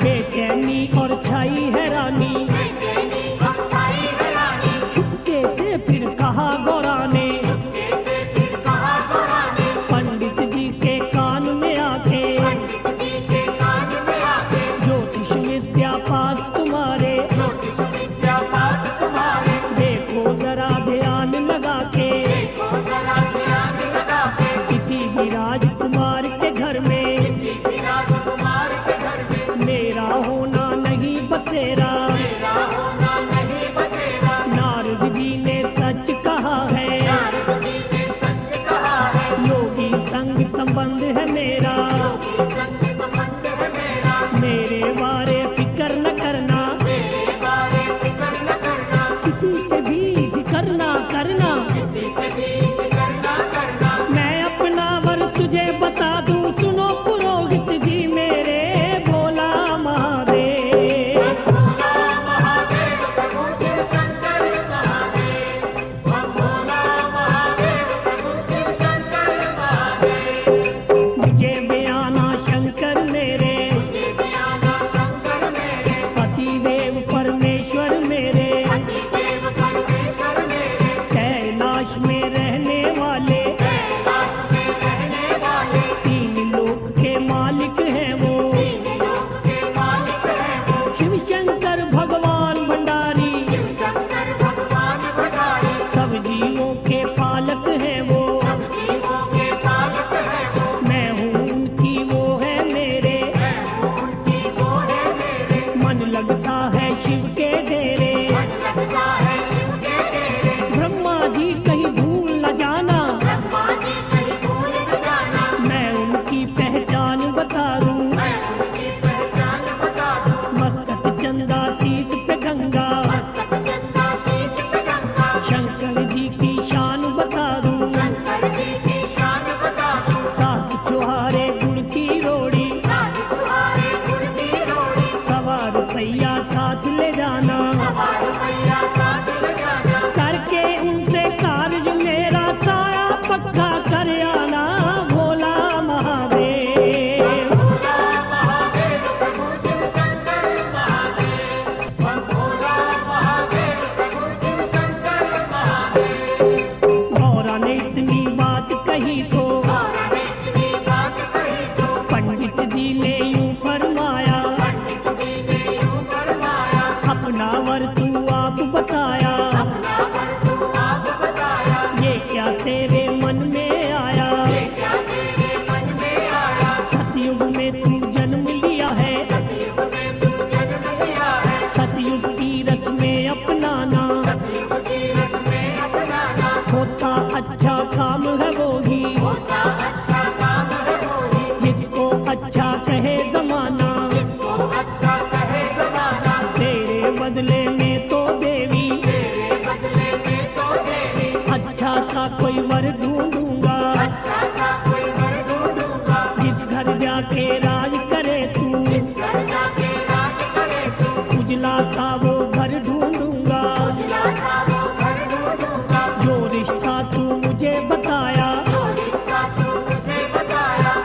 बेचैनी और छाई हैरानी, चुपके से फिर कहा गौरा ने, पंडित जी के कान में आके, ज्योतिष विद्या पास तुम्हारे, देखो जरा ध्यान लगा के, किसी भी राजकुमार के घर में मेरा होना नहीं बसेरा। नारद जी ने सच कहा है, योगी संग संबंध है मेरा, मेरे बारे फिक्र न करना, किसी से भी फिक्र ना करना। मैं अपना वर तुझे बता दूं, सुनो पुरोहित जी मेरे, भोला महादेव। मुझे बयाना शंकर मेरे, पतिदेव परमेश्वर मेरे, कैलाश में रहने वाले, तीन लोक के मालिक हैं वो, शिव शंकर भगवान भंडारी, सब जीवों के पालक हैं वो, मैं हूँ उनकी वो है मेरे, मन लगता है शिव के डेरे। ब्रह्मा जी कहीं भूल न जाना, मैं उनकी पहचान बता दूं, मस्तक चंदा शीश पे गंगा, शंकर जी की शान बता दूं, सात चुहारे गुड़ की रोड़ी, सवा रुपया साथ ले जाना, करके उनसे कार्य मेरा साया पक्का कर आना, भोला महादेव। गौरा ने इतनी बात कही तो पंडित जी ने यूं फरमाया, अपना वर तू आप बताया, ये क्या तेरे मन में आया, सतयुग में तू जन्म लिया है, सतयुग की रस में अपनाना, होता अच्छा काम है वो ही, जिसको अच्छा कहे जमाना, तेरे बदले में तो देवी, अच्छा सा कोई वर ढूंढूंगा, जिस घर जाके राज करे तू, उजला सा वो घर ढूंढूंगा, जो रिश्ता तू मुझे बताया,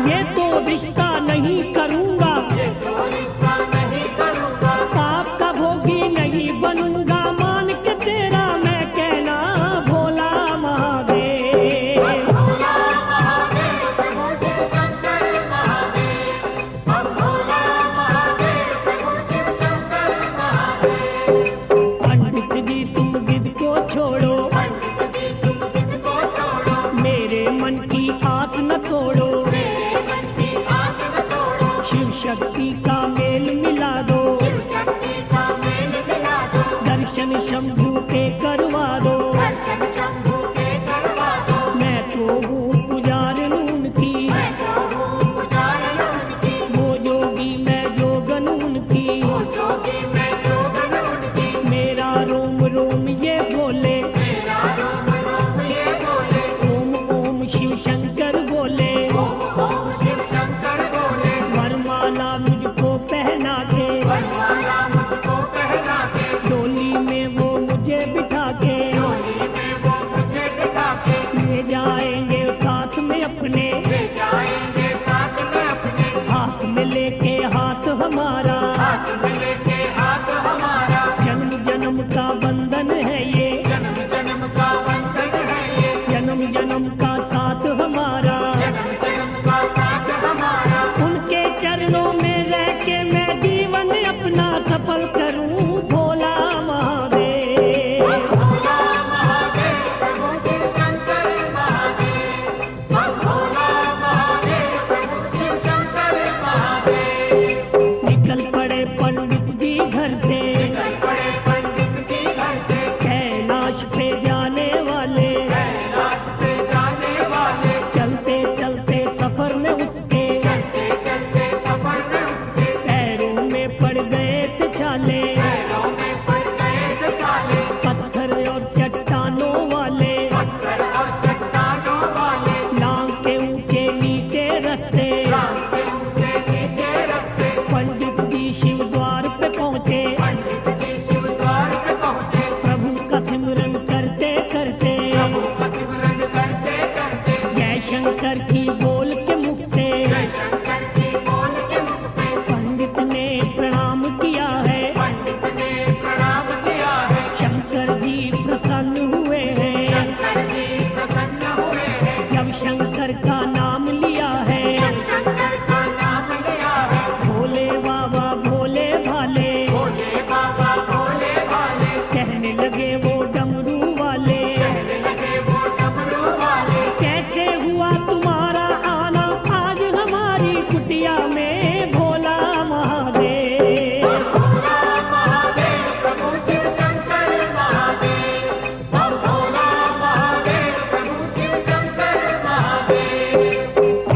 ये तो रिश्ता नहीं करूंगा, पाप का भोगी नहीं बनूंगा, मान के तेरा मैं कहना, भोला महादेव। पंडित जी तुम जिद को छोड़ो, मेरे मन की आस न तोड़ो, शिव शक्ति का मेल मिला दो, दर्शन शंभू के करवा दो, मैं तो हूँ पुजारन उनकी, वो योगी मैं जोगन उनकी, मेरा रोम रोम ये बोले, ओम ओम शिव शंकर बोले, वरमाला मुझको हाथ में लेके हाथ हमारा, हाथ में लेके हाथ हमारा, जन्म जन्म का बंधन है ये, जन्म जन्म का बंधन है ये, जन्म जन्म का साथ हमारा, जन्म जन्म का साथ हमारा। उनके चरणों में रह के मैं जीवन अपना सफल करूं, भोला महादेव। भोला महादेव प्रभु शिव शंकर महादेव, भोला महादेव प्रभु शिव शंकर महादेव। निकल पड़े पंडित जी घर से, निकल पड़े पंडित जी घर से, कैलाश पे जाने वाले, कैलाश पे जाने वाले, चलते चलते सफर में उसके, चलते चलते सफर में उसके, पैरों में पड़ गए थे छाले, पैरों में पड़ गए थे छाले, पत्थर और चट्टानों वाले, पत्थर और चट्टानों वाले, लांग के ऊंचे नीचे रास्ते, राम के ऊंचे नीचे रास्ते। पंडित जी शिव द्वार पे पहुंचे, पंडित जी शिव द्वार पे पहुंचे, प्रभु का सिमरन करते करते, प्रभु का सिमरन करते करते, जय शंकर की बोल के मुख से, जय शंकर की बोल के मुख से, पंडित ने प्रणाम किया है, पंडित ने प्रणाम किया है। शंकर जी प्रसन्न हुए हैं, शंकर जी प्रसन्न हुए हैं, जब शंकर का नाम लिया है, जब शंकर का नाम लिया है। भोले बाबा भोले भाले, भोले बाबा भोले भाले, कहने लगे वो डमरू वाले, कहने लगे वो डमरू वाले, कैसे हुआ तुम्हारा आना आज हमारी कुटिया में, भोला महादेव। भोला महादेव प्रभु शिव शंकर महादेव, भोला महादेव प्रभु शिव शंकर महादेव।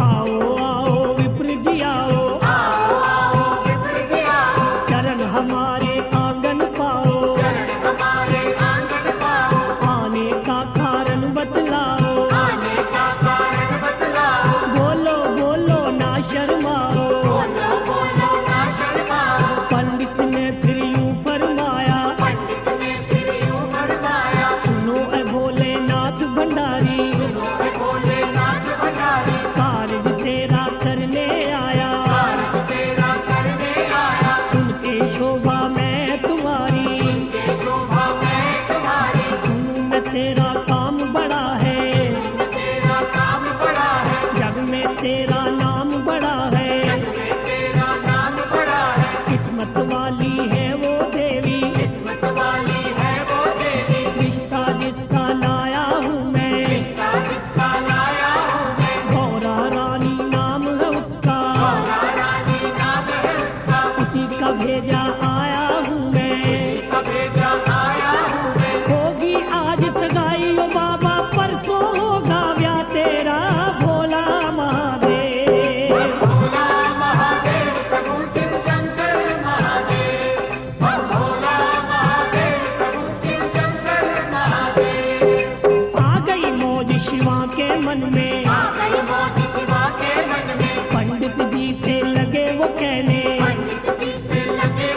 आओ आओ विप्र जी आओ, आओ आओ विप्र जी आओ, चरण हमारे आंगन पाओ, चरण हमारे आंगन पाओ, आने का कारण बतलाओ, आने का कारण बतलाओ, बोलो बोलो ना शर्माओ। बोलो बोलो ना शर्माओ। पंडित ने फिर यूं फरमाया, पंडित ने फिर यूं फरमाया, सुनो ए भोलेनाथ भंडारी, सुनो ए भोलेनाथ भंडारी, कार्य तेरा करने आया, कार्य तेरा करने आया, सुन के शोभा मैं तुम्हारी, के शोभा मैं तुम्हारी, सुन मैं तेरा काम बड़ा है, तेरा काम बड़ा है, जग में तेरा नाम बड़ा है, जग में तेरा नाम बड़ा है, किस्मत वाली है वो देवी, किस्मत वाली है वो देवी, रिश्ता जिसका लाया हूँ मैं, रिश्ता जिसका लाया हूँ मैं, गौरा रानी नाम है उसका, गौरा रानी नाम है उसका, उसी का भेजा आया हूँ मैं, का भेजा आया हूँ मैं। होगी आज सगाई ओ बाबा, परसों होगा ब्याह तेरा, भोला महादेव। भोला महादेव प्रभु शिव शंकर महादेव, भोला महादेव प्रभु शिव शंकर महादेव। आ गई मौज शिवा के मन में, आ गई मौज शिवा के मन में, पंडित जी से लगे वो कहने, पंडित जी से लगे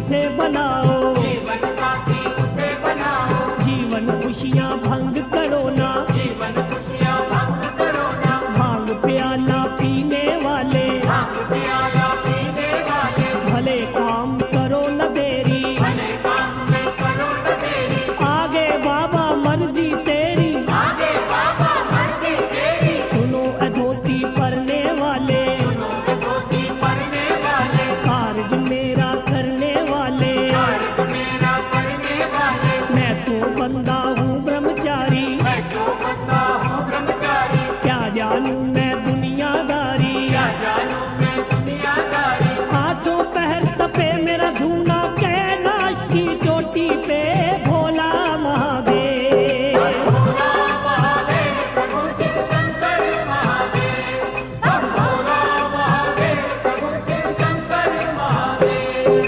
उसे बनाओ, जीवन साथी उसे बनाओ, जीवन खुशियाँ भंग करो ना, जीवन खुशियाँ भंग करो ना, भांग प्याला पीने वाले, भांग प्याला पीने वाले, भले काम करो न देरी, भले काम में करो न देरी, आगे बाबा मर्जी तेरी, आगे बाबा मर्जी तेरी, सुनो अधोती पढ़ने वाले, सुनो धोती पढ़ने वाले, कार्य मेरा करने वाले, कार्य मेरा करने वाले, मैं तो बंदा हूँ ब्रह्मचारी, मैं जो बंदा हूँ ब्रह्मचारी, क्या जानू मैं दुनियादारी, क्या जानूं मैं दुनियादारी, हाथों पैर तपे मेरा धूना कैलाश की चोटी पे भोला महादेव, भोला महादेव प्रभु शिव शंकर महादेव, हम भोला महादेव प्रभु शिव शंकर महादेव,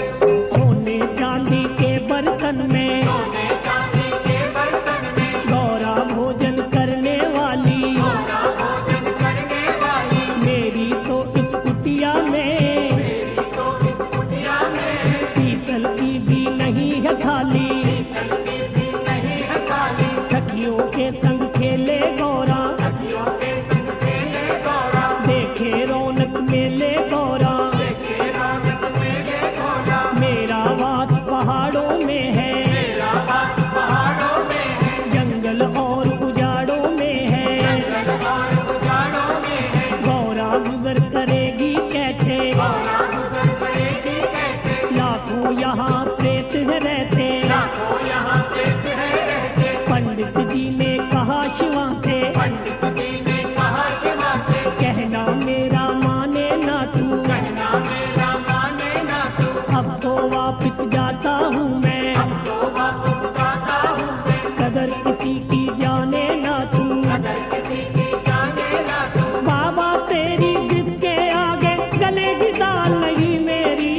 सोने चांदी के बर्तन में सोने चांदी के बर्तन में गौरा भोजन करने वाली, गौरा भोजन करने वाली, मेरी तो इस कुटिया में मेरी तो इस कुटिया में पीतल की भी नहीं है थाली, पीतल की भी नहीं है काली, सखियों के संग खेले गौरा, सखियों के संग खेले गौरा, देखे रौनक मेले गौरा, देखे रौनक मेले गौरा, मेरा वास पहाड़ों में है, मेरा वास पहाड़ों में है, जंगल और उजाड़ों में है, जंगल और उजाड़ों में है, गौरा गुजर करेगी कैसे, गौरा गुजर करेगी कैसे, लाखों यहाँ प्रेत है रहते, लाखों यहाँ प्रेत है रहते, पंडित जी ने कहा शिवा से, पंडित जी ने कहा शिवा से, कहना मेरा माने ना तू, कहना मेरा माने ना तू, अब तो वापिस जाता हूँ मैं, अब तो वापस जाता हूँ मैं, कदर किसी की जाने ना तू, अगर किसी की जाने ना तू, बाबा तेरी जिद के आगे गलेगी दाल नहीं मेरी,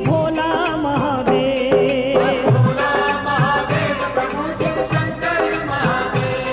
भोला महादेव, भोला महादेव प्रभु शिव शंकर महादेव,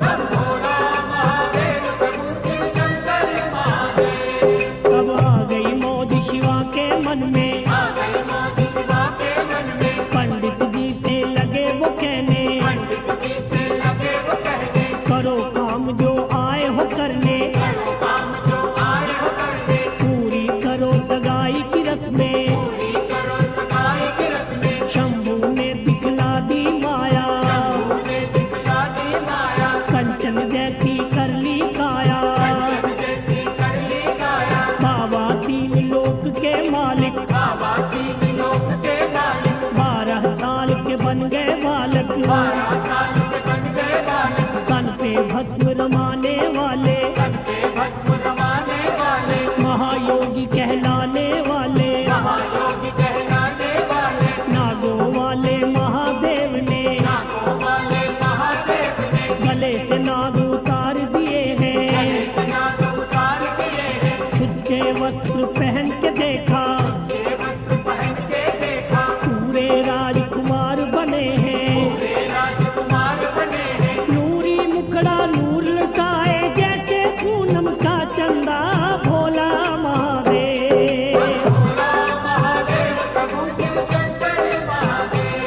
हम भोला महादेव प्रभु शिव शंकर महादेव, अब आ गई मौज शिवा के मन में, आ गई मौज शिवा के मन में, पंडित जी से लगे वो कहने, पंडित जी से लगे वो कहने, करो काम जो आए हो करने, करो काम जो आए हो करने, पूरी करो सगाई की रस्में, पूरी करो सगाई की रस्में, शंभू ने दिखला दी माया, शंभू ने दिखला दी माया, कंचन जैसी कर ली काया, कंचन जैसी कर ली काया, बाबा तीन लोक के मालिक, बाबा तीन लोक के मालिक, 12 साल के बन गए बालक, 12 साल के बन गए बालक, तन पे भस्म रमाने वाले, तन पे भस्म रमाने वाले, महायोगी कहलाने वाले, महायोगी कहलाने वाले, नागों वाले महादेव ने नागों वाले महादेव ने गले से नाग उतार दिए गले हैं, से नाग उतार दिए हैं, सच्चे वस्त्र पहन के देखा, ये वस्त्र पहन के देखा, पूरे राजकुमार बने हैं, पूरे राजकुमार बने हैं, नूरी मुखड़ा नूर लटाए जैसे पूनम का चंदा, भोला महादेव, भोला महादेव प्रभु शिव शंकर महादेव,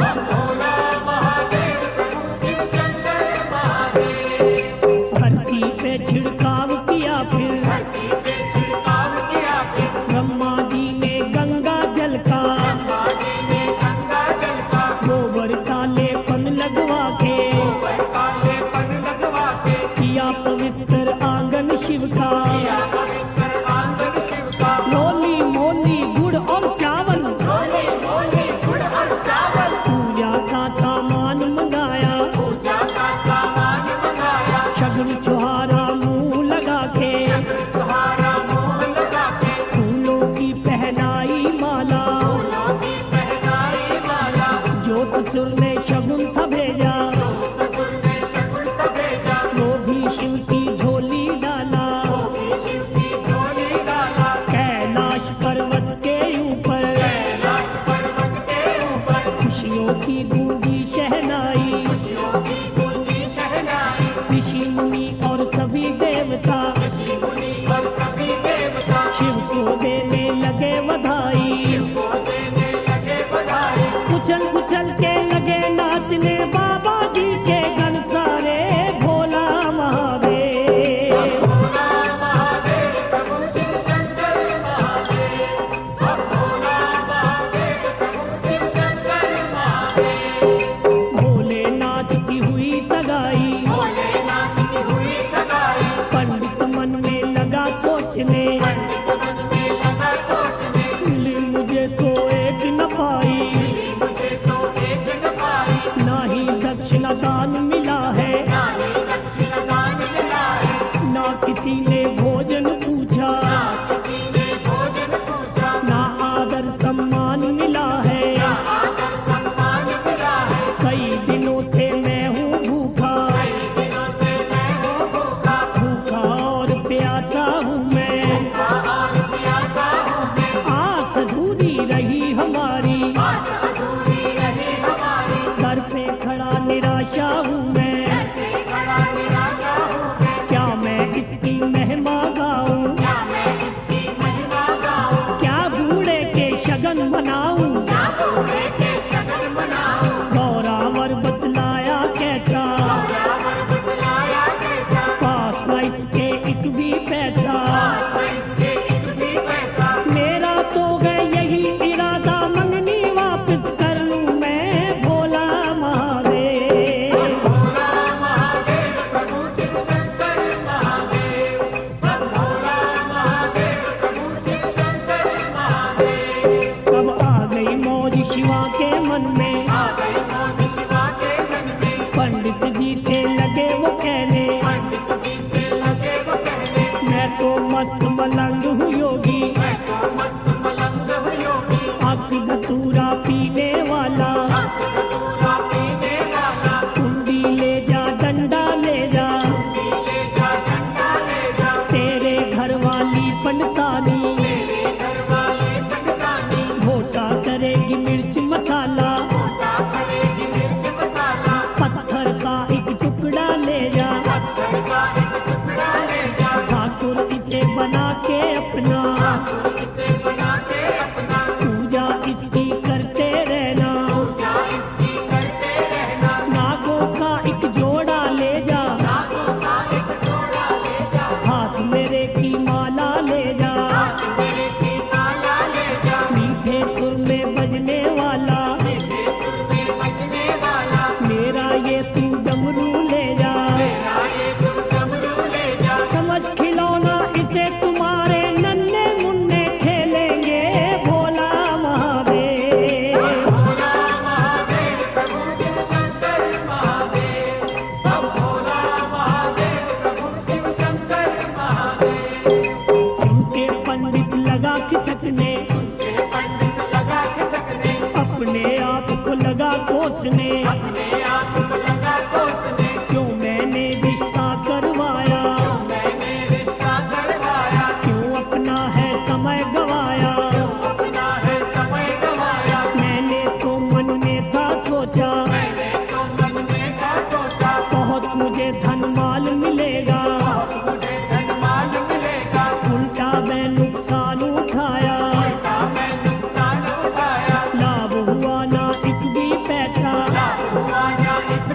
हम भोला महादेव प्रभु शिव शंकर महादेव, धरती पे छिड़काव किया फिर, धरती पे छिड़काव किया फिर, ब्रह्मा जी ने गंगा जल का, ब्रह्मा जी ने गंगा जल का, गोबर काले पन लगवा के, गोबर काले पन लगवा के, किया पवित्र आंगन शिव का, किया पवित्र आंगन शिव का, लोली मोली गुड़ और चावल, मोली मोली गुड़ और चावल, पूजा का सामान मंगाया, पूजा का सामान मंगाया, शगुन छुहारा मुंह लगा के, छुहारा मुंह लगा के, फूलों की पहनाई माला, फूलों की पहनाई माला, जो ससुर ने शगुन था भेजा, ससुर ने शकुन का भेजा, वो भी शिव की झोली डाला, वो भी शिव की झोली डाला, कैलाश पर्वत के ऊपर कैलाश पर्वत के ऊपर, खुशियों की गूंजी शहनाई, खुशियों की गूंजी शहनाई, ऋषि मुनि और सभी देवता ऋषि मुनि और सभी देवता शिव को देने लगे बधाई, शिव को देने लगे भजने बाबा जी के गण सारे भोला महादेव। भोला महादेव प्रभु शिव शंकर महादेव। भोला महादेव प्रभु शिव शंकर महादेव। भोलेनाथ की हुई सगाई, भोलेनाथ की हुई सगाई। पंडित मन में लगा सोचने, पंडित मन में लगा सोचने, मिली मुझे तो एक न पाई, मिली मुझे तो एक न पाई। ना ही दक्षिणा दान मिला है, ना ही दक्षिण दान मिला है, ना किसी ने भोजन पूछा, ना किसी ने भोजन पूछा, ना आदर सम्मान मिला है। ना आदर सम्मान मिला है। कई दिनों से मैं हूँ भूखा, कई दिनों से मैं हूँ भूखा, भूखा और प्यासा हूँ मैं, भूखा और प्यासा हूँ मैं। आस अधूरी रही हमारी, आस अधूरी रही हमारी, दर पे खड़ा निराशा हूँ मैं। करते खड़ा निराशा हूँ मैं। क्या मैं इसकी महिमा गाऊं, क्या मैं इसकी महिमा गाऊं, क्या बूढ़े के शगन मनाऊं, क्या बूढ़े के शगन मनाऊं। गौरावर बतलाया कैसा, गौरावर बतलाया कैसा, पास न इसके एक भी पैसा। पास में इसके एक भी पैसा। मेरा तो गए यही इरादा, मंगनी वापस कर लूं मैं भोला महादेव। भोला महादेव प्रभु शिव शंकर महादेव। भोला महादेव प्रभु शिव शंकर महादेव। अब आ गई मौज शिवा के मन में, आ गई मौज शिवा के मन में। पंडित जी से लगे वो कहने, पंडित जी से लगे वो कहने, मैं तो मस्त मलंग हूँ योगी, मैं तो मस्त मलंग हूँ योगी। अक धतूरा पीने वाला, धतूरा पीने वाला, कुंडी ले जा डंडा ले जा, ले जा डंडा ले जा। तेरे घर वाली पंडतानी मेरे घर वाले पंडितानी, घोटा करेगी मिर्च मसाला, घोटा करेगी मिर्च मसाला। पत्थर का एक टुकड़ा ले जा, पत्थर का एक टुकड़ा ले जा। ठाकुर इसे बना के अपना, ठाकुर इसे बना के अपना, पूजा इसकी करते रहना। पूजा इसकी करते रहना। नागों का एक जोड़ा ले जा, नागों का एक जोड़ा ले जा। हाथ मेरे की माला ले जा, हाथ मेरे की माला ले जा। मीठे सुर में बजने वाला, मीठे सुर में बजने वाला, मेरा ये तू डमरू ले जा। मेरा ये तू डमरू ले जा। समझ खिलौना इसे तुम्हारे नन्हे मुन्ने खेलेंगे भोला महादेव। भोला महादेव प्रभु शिव शंकर महादेव। भोला महादेव प्रभु शिव शंकर महादेव। उनके पंडित लगा खिसकने, उनके पंडित लगा खिसकने, अपने आप को लगा कोसने, अपने आप को लगा कोसने। क्यों मैंने रिश्ता करवाया, मैंने रिश्ता करवाया, क्यों अपना है समय गवाया। अपना है समय गवाया। मैंने तो मन में था सोचा, मैंने तो मन में था सोचा, बहुत मुझे धन माल मिलेगा, मुझे धन माल मिलेगा। उल्टा मैं नुकसान उठाया, उल्टा मैं नुकसान उठाया, लाभ हुआ ना एक भी पैसा। लाभ हुआ ना एक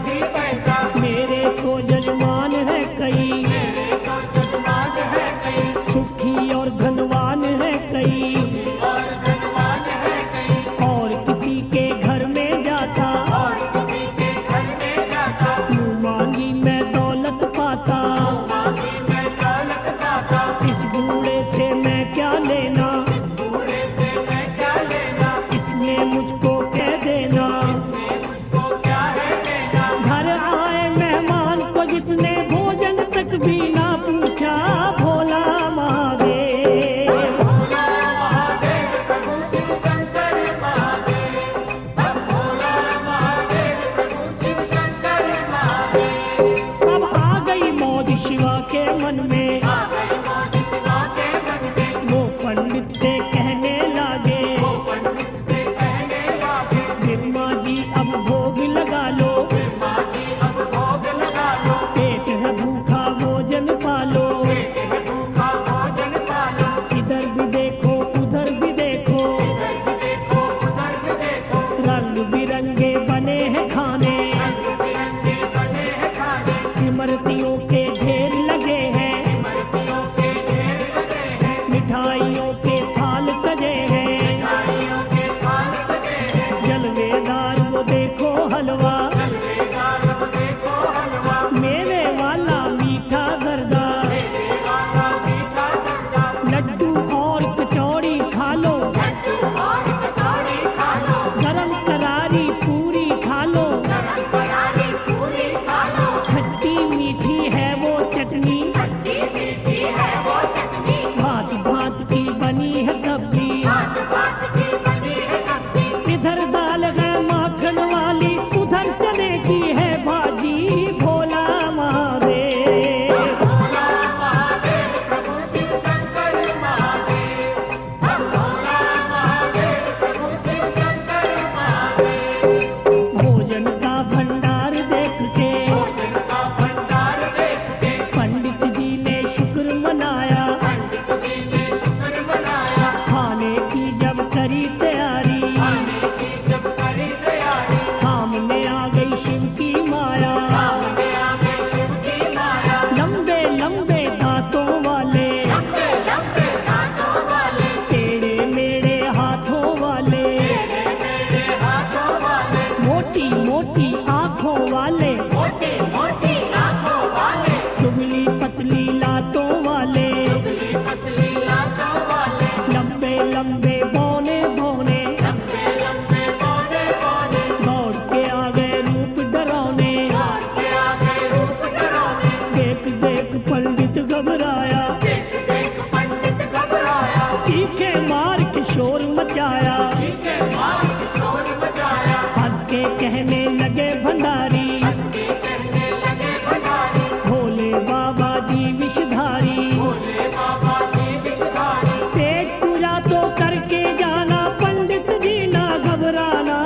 मोटी मोटी आंखों वाले, दुबली पतली लातों वाले, दुबली पतली लातों वाले, लंबे लंबे बौने बौने, लंबे लंबे बौने बौने, दौड़ के आ गए रूप डरावने। दौड़ के आ गए रूप डरावने, देख देख पंडित घबराया, देख देख पंडित घबराया, चीखे मार के शोर मचाया। चीखे मार के शोर मचाया, हंस के कहने लगे भंडारी, हंस के कहने लगे भंडारी, भोले बाबा जी विषधारी, भोले बाबा जी विषधारी, पेट पूजा तो करके जाना, पंडित जी ना घबराना,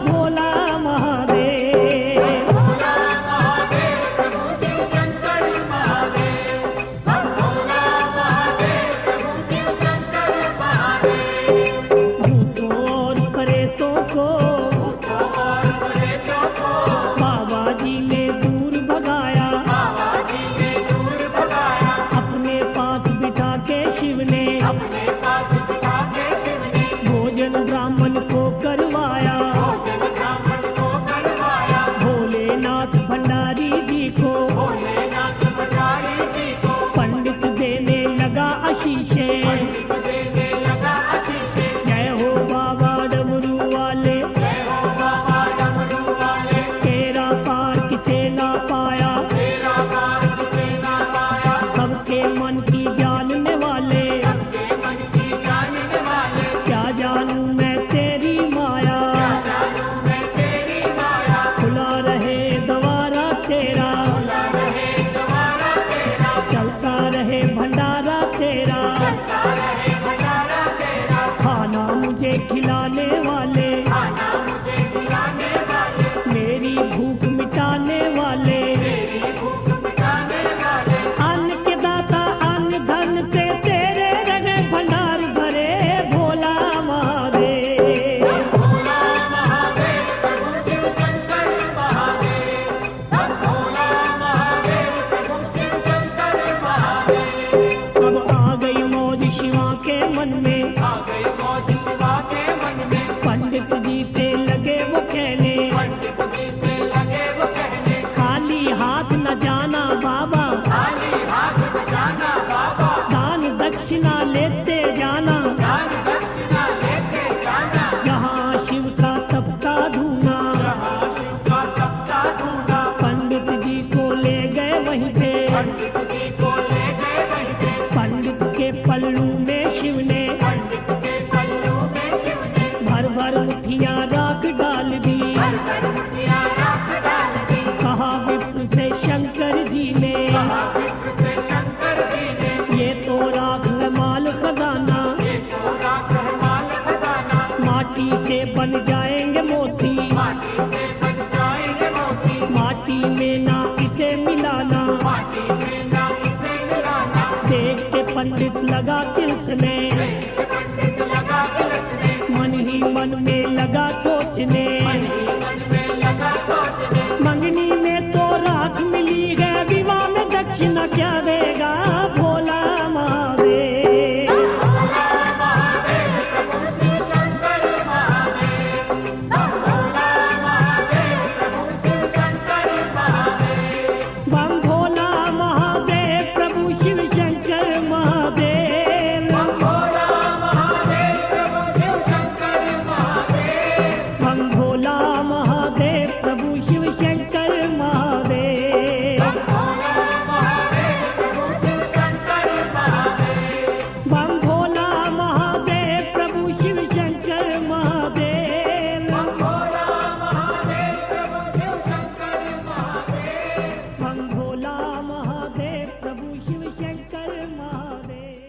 भोला महादेव। भोला महादेव प्रभु शिव शंकर महादेव, हम भोला महादेव प्रभु शिव शंकर महादेव। भूतों और प्रेतों को भूतों और प्रेतों को बाबा जी ने दूर भगाया, बाबा जी ने दूर भगाया, अपने पास बिठा के शिव ने अपने पास बिठा के शिव ने भोजन ब्राह्मण को करवाया। भोजन ब्राह्मण को करवाया, भोलेनाथ भंडारी जी को भोलेनाथ भंडारी जी को पंडित देने लगा आशीषे। पंडित देने लगा आशीषे। जय हो बाबा डमरू वाले, जय हो बाबा डमरू वाले, तेरा पार किसे ना पाया, तेरा पार किसे ना पाया, सबके मन की जानने वाले, सबके मन की जानने वाले, क्या जानू मैं तेरी माया। क्या जानू मैं तेरी माया, खुला रहे द्वारा तेरा, खुला रहे द्वारा तेरा, चलता रहे भंडारा तेरा, चलता रहे भंडारा तेरा, खाना मुझे खिलाने वाले, खाना मुझे खिलाने वाले, मेरी भूख मिटाने वाले, मेरी भूख मिटाने वाले, अन्न के दाता अन्न धन से तेरे रहे भंडार भरे, भोला महादेव। भोला महादेव प्रभु शिव शंकर महादेव, हम भोला महादेव प्रभु शिव शंकर महादेव। अब आ गई मौज शिवा के मन में, आ गई मौज शिवा के मन में, पंडित जी से लगे वो कहने, पंडित जी से लगे वो कहने, खाली हाथ न जाना बाबा, खाली हाथ बजाना बाबा, दान दक्षिणा लेते जाना, दान दक्षिणा लेके जाना, यहाँ शिव का तपता धूना। जहाँ शिव का तपता धूना, पंडित जी को ले गए वहीं पे, पंडित जी को ले गए वहीं पे, पंडित के पल्लू में शिव ने पंडित के पल्लू में शिव ने भर भर मुठियां राख डाल दी। भर भर मुठियां राख डाल दी। कहा विप्र से शंकर जी ने, कहा विप्र से शंकर जी ने, ये तो राख है माल खजाना, ये तो राख है माल खजाना, माटी से बन जाएंगे मोती, माटी से बन जाएंगे मोती, माटी में ना इसे मिलाना। माटी में ना इसे मिलाना। देख के पंडित लगा तिलसने, देख के पंडित लगा तिलसने, मन ही मन में लगा सोचने, मन ही मन में लगा सोचने, मंगनी में तो राख मिली है, विवाह में दक्षिणा क्या देगा, भोला महादेव। भोला महादेव प्रभु शिव शंकर महादेव, हम भोला महादेव प्रभु शिव शंकर महादेव, बम भोला महादेव प्रभु शिव शंकर महादेव, हम भोला महादेव प्रभु शिव शंकर महादेव, बम भोला महादेव प्रभु शिव शंकर महादेव, हम भोला महादेव प्रभु शिव शंकर महादेव, बम भोला महादेव प्रभु शिव शंकर महादेव, हम भोला महादेव प्रभु शिव शंकर महादेव। बम भोला महादेव प्रभु शिव शंकर महादेव।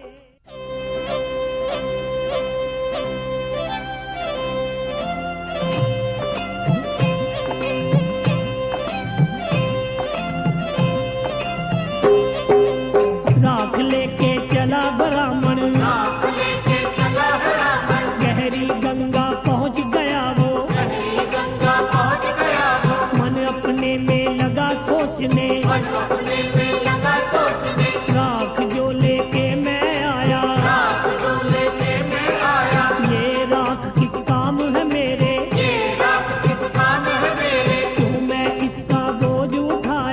राख लेके चला ब्राह्मण, राख लेके चला ब्राह्मण, गहरी गंगा पहुंच गया वो, गहरी गंगा पहुंच गया वो, मन अपने में लगा सोचने, मन अपने में लगा सोचने, राख जो लेके मैं आया, राख जो लेके मैं आया, ये राख किस काम है मेरे, ये राख किस काम है मेरे, क्यों मैं इसका बोझ उठा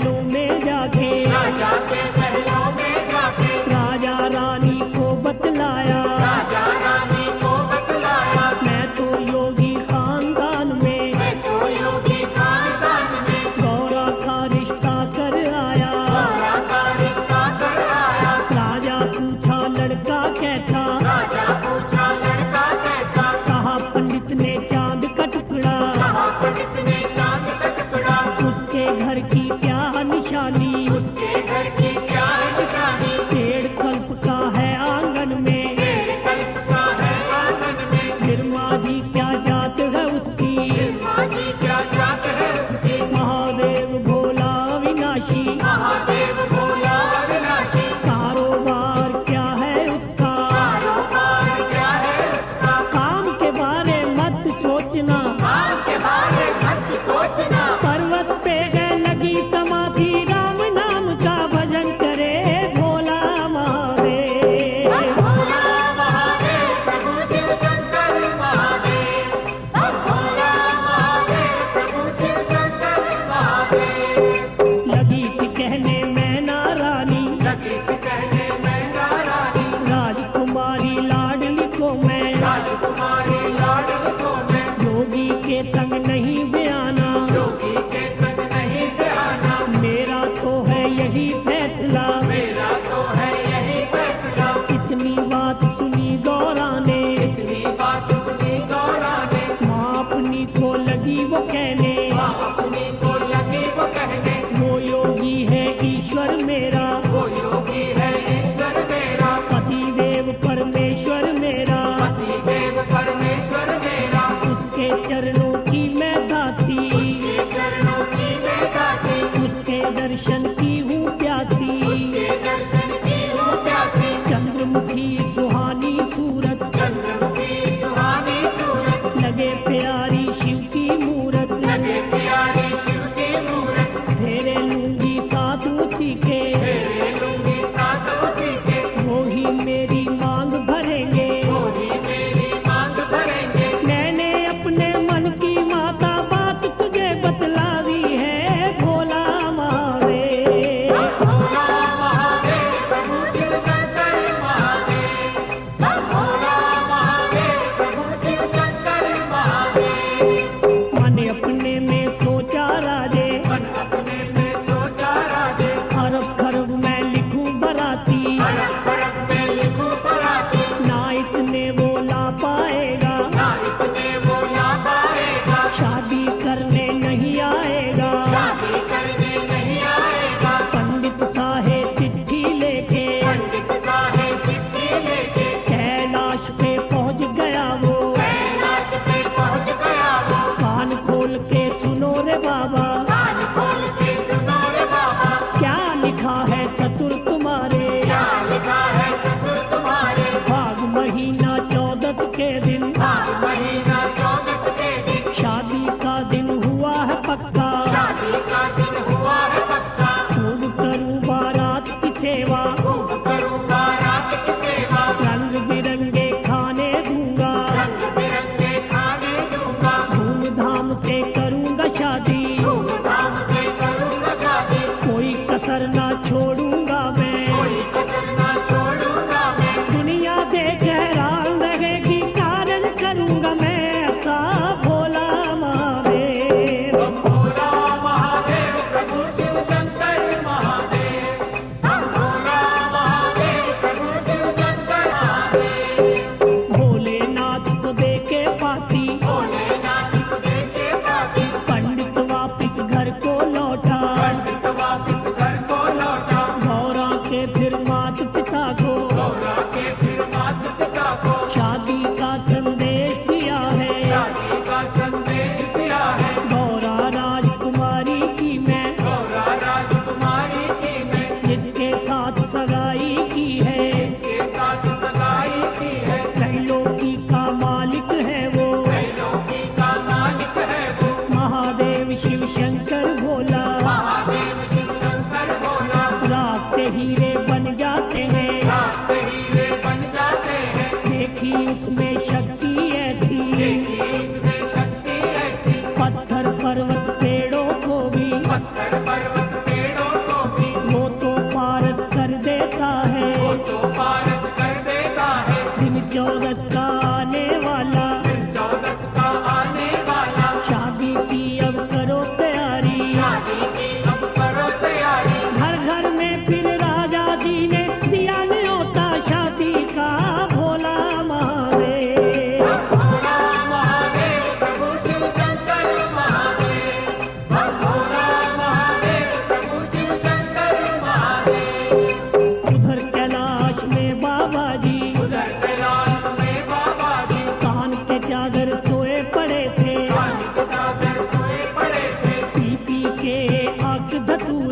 महलों में जाके राजा के महलों में जाके राजा रानी को बतलाया, राजा रानी को बतलाया, मैं तो योगी खानदान में मैं तो योगी खानदान में गौरा का रिश्ता कर आया। गौरा का रिश्ता कर आया। राजा पूछा लड़का कैसा, राजा पूछा लड़का कैसा, कहा पंडित ने चांद का टुकड़ा, कहा पंडित ने चांद का टुकड़ा, उसके घर की क्या निशानी, उसके घर की क्या निशानी, पेड़ कल्प का है आंगन में, पेड़ कल्प का है आंगन में, निर्मा जी क्या जात है उसकी, निर्मा जी क्या जात है उसकी, महादेव भोला विनाशी, महादेव भोला विनाशी, कारोबार क्या है उसका, कारोबार क्या है उसका, काम के बारे मत सोचना, काम के बारे मत सोचना, पर्वत पे गए लगी समाधि, राम नाम का भजन करे भोला महादेव। भोला महादेव प्रभु शिव शंकर महादेव, भोला महादेव प्रभु शिव शंकर महादेव। लगी थी कहने मैना रानी, लगी थी कहने मैना रानी, राजकुमारी लाडली को मैं राजकुमारी लाडली को मैं योगी के संग नहीं बयाना, योगी के संग नहीं बयाना, मेरा तो है यही फैसला। मेरा तो है यही फैसला। इतनी बात सुनी गौरा ने, इतनी बात सुनी गौरा ने, माँ अपनी को लगी वो कहने, माँ अपनी को लगी वो कहने, वो योगी है ईश्वर मेरा, वो योगी है ईश्वर मेरा, पति देव परमेश्वर मेरा, पति देव परमेश्वर मेरा, उसके चरणों की मैं दासी, उसके चरणों की मैं दासी, उसके दर्शन की हूँ प्यासी, उसके दर्शन की हूँ प्यासी, चंद्रमुखी सुहानी सूरत, चंद्रमुखी सुहानी सूरत, लगे प्यारी शिव की मूरत, लगे प्यारी शिव की मूरत, फेरे लूंगी साथ उसी के, मेरे लूंगी साथ उसी के, वो ही मेरी मांग भरेंगे, वो ही मेरी मांग भरेंगे। मैंने अपने मन की माता बात तुझे बतलावी है भोला महादेव। भोला महादेव प्रभु शिव शंकर महादेव, भोला महादेव प्रभु शिव शंकर महादेव। मन अपने में सोचा राजे, मन अपने में सोचा राजे, अरब खरब मैं लिखूं बराती, अरब खरब में लिखूं बराती, ना इतने वो ला पाएगा, ना इतने वो ला पाएगा, शादी करने नहीं आएगा, शादी करने नहीं आएगा, पंडित साहेब चिट्ठी लेके पंडित साहेब चिट्ठी लेके कैलाश पे पहुंच गया वो, कैलाश पे पहुंच गया वो, कान खोल के सुनो रे बाबा, कान खोल के सुनो रे बाबा, क्या लिखा है ससुर तुम्हारे, क्या लिखा है ससुर तुम्हारे, भाग महीना 14 के दिन, भाग महीना 14 के दिन, शादी का दिन हुआ है पक्का, शादी का दिन हुआ है पक्का, खूब करूं बारात की सेवा, खूब करूंगा रात की सेवा, रंग बिरंगे खाने दूंगा, रंग बिरंगे खाने दूंगा, धूमधाम से करूंगा शादी, धूमधाम से करूंगा शादी, कोई कसर ना छोड़ूंगा मैं, कोई कसर ना छोड़ूंगा मैं, दुनिया देख हैरान रहेगी, कारण करूंगा मैं ऐसा भोला महादेव। भोला महादेव प्रभु शिव शंकर महादेव, भोला महादेव प्रभु शिव शंकर महादेव। भोलेनाथ को देके पाती, भोलेनाथ को देखे पाती, पंडित वापिस घर को लौटा, पंडित वापिस घर को लौटा, गौरा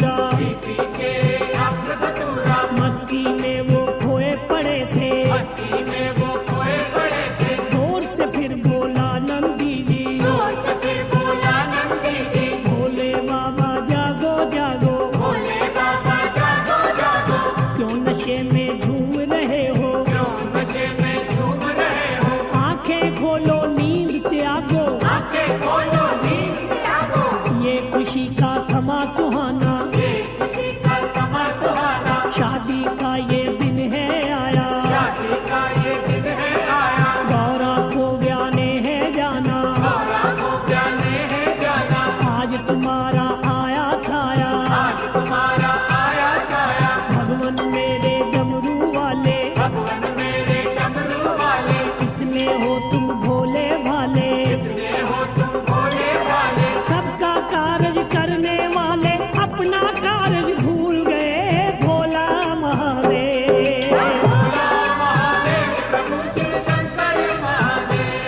धतूरा, पी के अम्र धतूरा, मस्ती में वो खोए पड़े थे, मस्ती में वो खोए पड़े थे। जोर से फिर बोला नंदी जी, जोर से फिर बोला नंदी जी, भोले बाबा जागो जागो, भोले बाबा जागो जागो, क्यों नशे में झूम रहे हो, क्यों नशे में झूम रहे हो। आंखें खोलो नींद त्यागो, आंखें खोलो नींद से जागो, ये खुशी का समा सुहाना, ये खुशी का समा सुहाना, शादी का ये दिन है आया, शादी का ये दिन है आया। गौरा को ब्याने है जाना, गौरा को जाने है जाना, आज तुम्हारा आया साया, आज तुम्हारा आया साया। भगवान मेरे डमरू वाले, भगवान मेरे डमरू वाले, कितने हो तुम भोले भाले, कितने हो तुम भोले भाले। सबका कारज करने वाले अपना कारज भूल गए, भोला महादेव। भोला महादेव प्रभु शिव शंकर महादेव,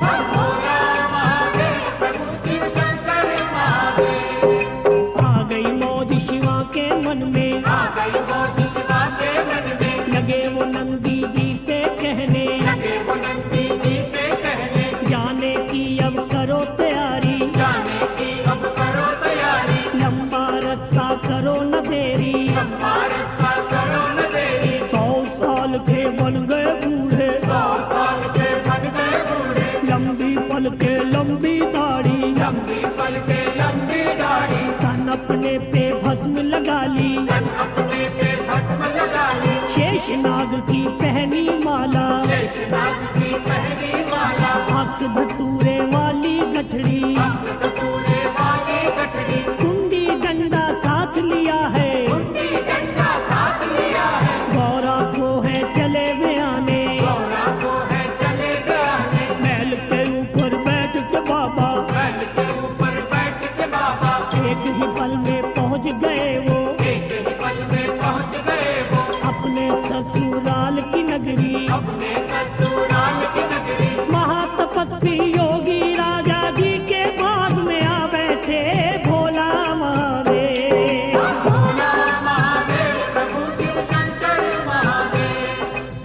भोला महादेव प्रभु शिव शंकर महादेव। आ गई मौज शिवा के मन में, आ गई मौज शिवा के मन में, लगे वो नंदी जी से कहने, लगे वो नंदी जी से कहने, जाने की अब करो तैयारी, जाने की अब करो तैयारी, लंबा रास्ता करो न देरी, लंबा रास्ता करो न देरी। 100 साल के बन गए बूढ़े, 100 साल के बन गए बूढ़े, लंबी पल के लंबी दाढ़ी, लंबी पल के लंबी दाढ़ी, तन अपने पे भस्म लगा ली, तन अपने पे भस्म लगा ली, शेषनाग की पहनी माला, शेषनाग की पहनी माला, हक धतूरे वाली गठड़ी, अम्र धतूरे वाली गठड़ी, कुंडी डंडा साथ लिया है, कुंडी डंडा साथ लिया है। गौरा को है चले वे आने, गौरा को है चले गाने, महल के ऊपर बैठ के बाबा, बैल के ऊपर बैठ के बाबा, एक ही पल में पहुंच गए वो, एक ही पल में पहुंच गए वो, अपने ससुराल की नगरी, अपने ससुराल की नगरी। महातपस्वी योगी राजा जी के बाग में आ बैठे, भोला महादेव। भोला महादेव प्रभु शिव शंकर महादेव,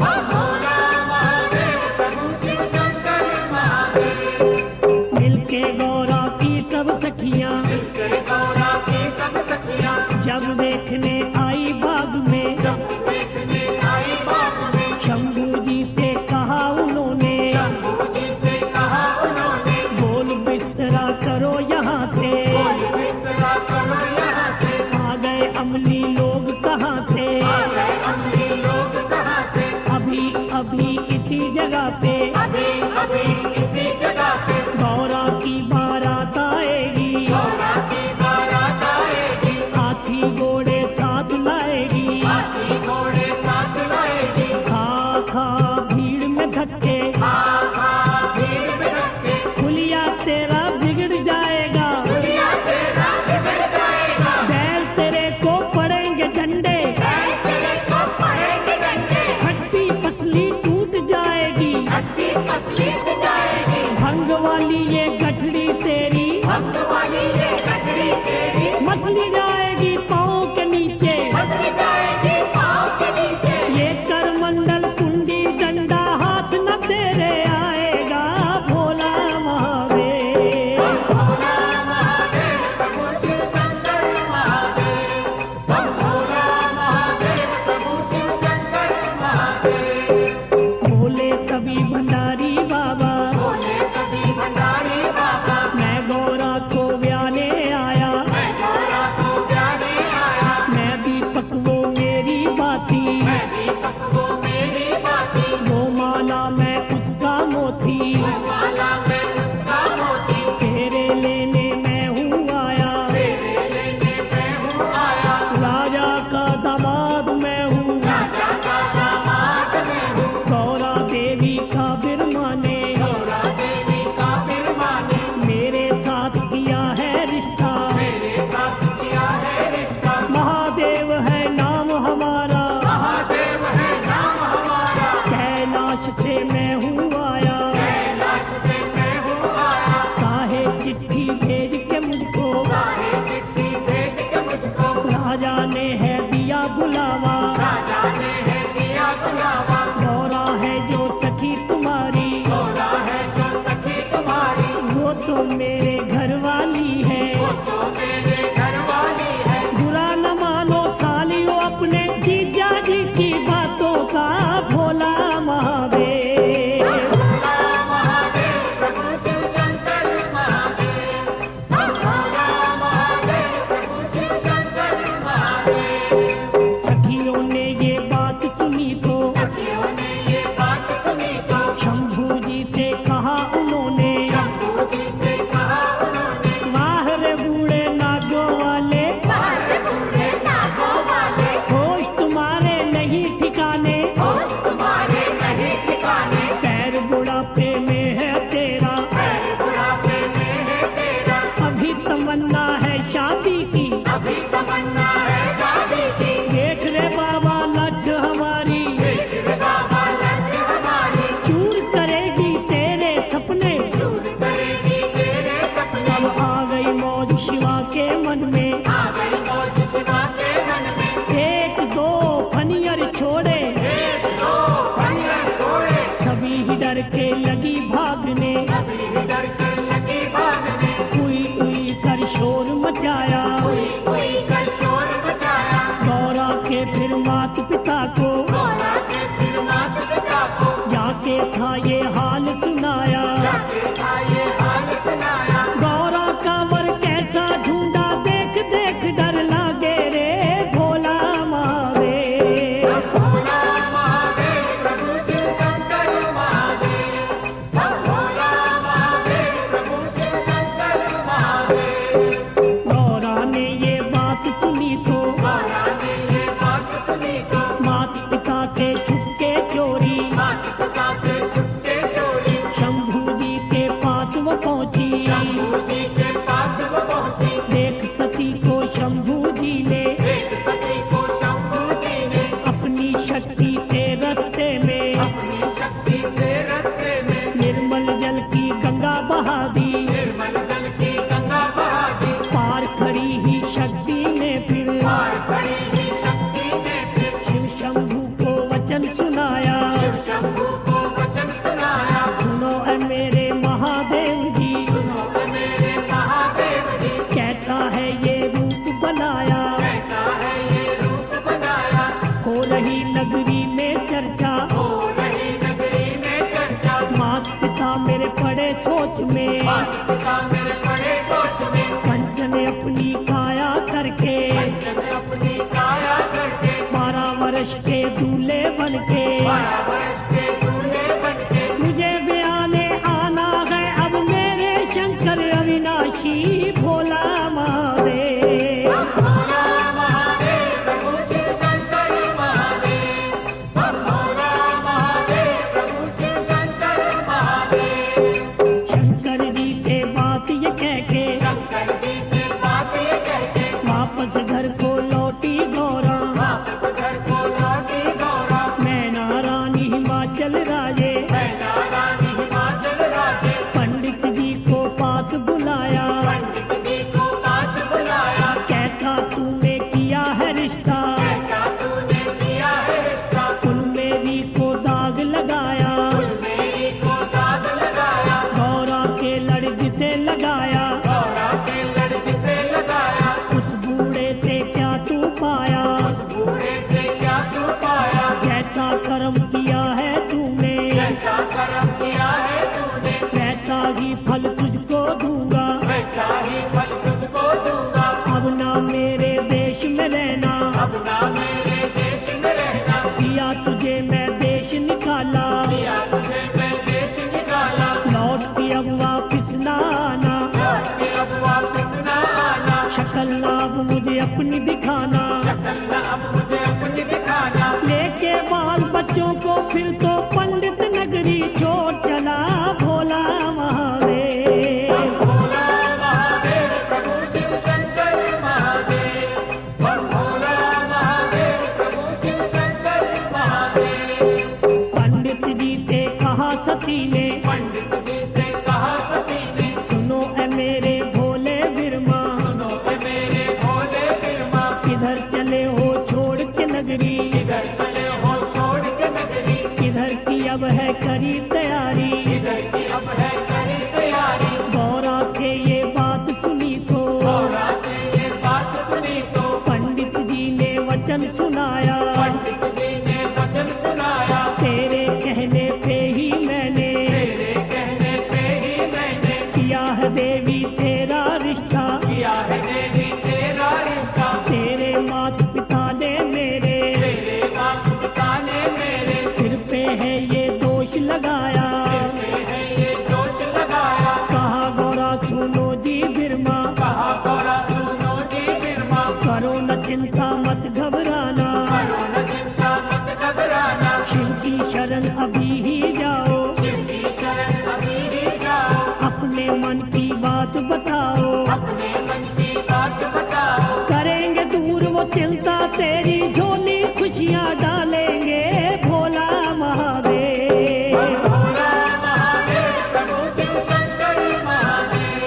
भोला महादेव प्रभु शिव शंकर महादेव। मिलके गौरा की सब सखियां, मिलकर गौरा की सब सखियां, जब देखने आई बाग में, जब देखने आई बाग में, शंभू जी से कहा उन्होंने, शंभू जी से कहा उन्होंने, बोल बिस्तरा करो यहाँ से, बोल बिस्तरा करो यहाँ से। आ गए अमली लोग कहाँ से, आ गए अमली लोग कहाँ से, अभी अभी इसी जगह पे, अभी अभी इसी जगह पे, गौरा की बारात आएगी, गौरा की बारात आएगी, हाथी घोड़े साथ लाएगी, हाथी घोड़े साथ लाएगी, खा खा भीड़ में धक्के, आहा भीड़ में रखे, खुलिया तेरा बिगड़ जाएगा, दुनिया तेरा बिगड़ जाएगा, बैल तेरे को पड़ेंगे राजा ने है दिया बुलावा, राजा ने है दिया बुलावा, गौरा है जो सखी तुम्हारी, गौरा है जो सखी तुम्हारी, वो तो मेरे घर वाली है। वो तो मेरे घर वाली है। बुरा न मानो सालियों अपने जीजा जी की बातों का, भोला महादेव। भोला महादेव प्रभु शिव शंकर महादेव, भोला महादेव प्रभु शिव शंकर महादेव। सखियों ने ये बात सुनी तो, सखियों ने ये बात सुनी तो, शंभू जी से कहा उन्होंने, शंभू जी से कहा उन्होंने, माहर बूढ़े नागों वाले, मारे बूढ़े नागों वाले, होश तुम्हारे नहीं ठिकाने, होश तुम्हारे नहीं ठिकाने, पैर बुढ़ापे में है तेरा, पैर बुढ़ापे में है तेरा, अभी तमन्ना है शादी की, अभी तमन्ना है शादी की, देख रे बाबा लड्ढ हमारी, देख रे बाबा लड्ढ हमारी, चूर करेगी तेरे सपने। चूर करेगी तेरे सपने। अब आ गई मौज शिवा के मन में, आ गई मौज शिवा के मन में, एक दो फनियर छोड़े, एक दो फनियर छोड़े, सभी ही डर के लगी भागने, सभी ही डर के लगी भागने, उई उई कर शोर मचाया, कोई कोई कर शोर मचाया, गौरा के फिर मात पिता को, गौरा के फिर माता पिता को, जाके था ये हाल सुनाया, जाके था ये हाल सुनाया, गौरा का वर कैसा ढूंढा, देख देख डर लागे रे भोला महादेव। भोला महादेव प्रभु शिव शंकर महादेव, भोला महादेव प्रभु शिव शंकर महादेव। गौरा ने ये बात सुनी तो, गौरा ने ये बात सुनी तो, मात पिता से छुपके चोरी, माता पिता से छुपके चोरी, शंभू जी के पास वो पहुंची, शंभू जी के पास वो पहुंची, देख सती को शंभू जी ने, देख सती को शंभू जी ने, अपनी शक्ति से रस्ते में, अपनी शक्ति से रस्ते में, निर्मल जल की गंगा बहा दी, निर्मल जल की गंगा बहा दी, पार खड़ी ही शक्ति ने फिर, पार खड़ी ही शक्ति ने फिर, शिव शंभू को वचन सुनाया, शिव शंभू को वचन सुनाया, सुनो ऐ मेरे महादेव जी, सुनो मेरे महादेव जी, कैसा है ये रूप बनाया, कैसा है ये रूप बनाया, हो रही नगरी में चर्चा, हो रही नगरी में चर्चा, मात पिता मेरे पड़े सोच में, माता पिता मेरे बड़े सोच में, पंच ने अपनी काया करके, पंचन अपनी काया करके, 12 वर्ष के दूल्हे बन के, 12 वर्ष के दूल्हे बनके, मुझे ब्याने आना है अब मेरे शंकर अविनाशी भोला महादेव। भोला महादेव प्रभु शिव शंकर महादेव, भोला महादेव प्रभु शिव शंकर महादेव। शंकर जी से बात ये कह के, शंकर जी से बात ये कह के, वापस घर को लौटी गौरा, वापस घर को लौटी गौरा, मैना रानी हिमाचल राजे, मैना रानी हिमाचल राजे, पंडित जी को पास बुलाया, पंडित जी को पास बुलाया, कैसा तूने किया है रिश्ता, कैसा तूने किया है रिश्ता, कुल मेरी को दाग लगाया, कुल मेरी को दाग लगाया, गौरा के लड़की से लगाया, गौरा के लड़की से लगाया, उस बूढ़े से क्या तू पाया, उस बूढ़े से क्या तू पाया, कैसा कर्म किया है तूने, कैसा कर्म किया है तूने, वैसा ही फल तुझको दूंगा, वैसा ही फल तुझको दूंगा, अब ना मेरे देश में रहना, अब ना मेरे देश में रहना, दिया तुझे मैं देश निकाला, दिया तुझे मैं देश निकाला, लौट के अब वापिस ना आना, लौट के अब वापस ना आना, शक्ल ना अब मुझे अपनी दिखाना, शक्ल न अब मुझे अपनी दिखाना, लेके बाल बच्चों को फिर तो पंडित नगरी छोड़ चला भोला महादेव। भोला महादेव प्रभु शिव शंकर महादेव, भोला महादेव वचन सुनाया, पंडित जी ने वचन सुनाया, तेरे कहने पे ही मैंने तेरे कहने पे ही मैंने किया है देवी तेरा रिश्ता। किया है देवी तेरा रिश्ता। तेरे माता पिता ने मेरे तेरे माता पिता ने मेरे सिर पे है ये दोष लगाया। सिर पे है ये दोष लगाया। कहा गौरा सुनो जी बिरमा, कहा गौरा सुनो जी बिरमा, करो न चिंता मत घबराना, करो न चिंता मत घबराना, शिव की शरण अभी ही जाओ, शिव की शरण अभी ही जाओ, अपने मन की बात बताओ, अपने मन की बात बताओ, करेंगे दूर वो चिंता तेरी, झोली खुशियाँ डालेंगे भोला महादेव। भोला महादेव प्रभु शिव शंकर महादेव,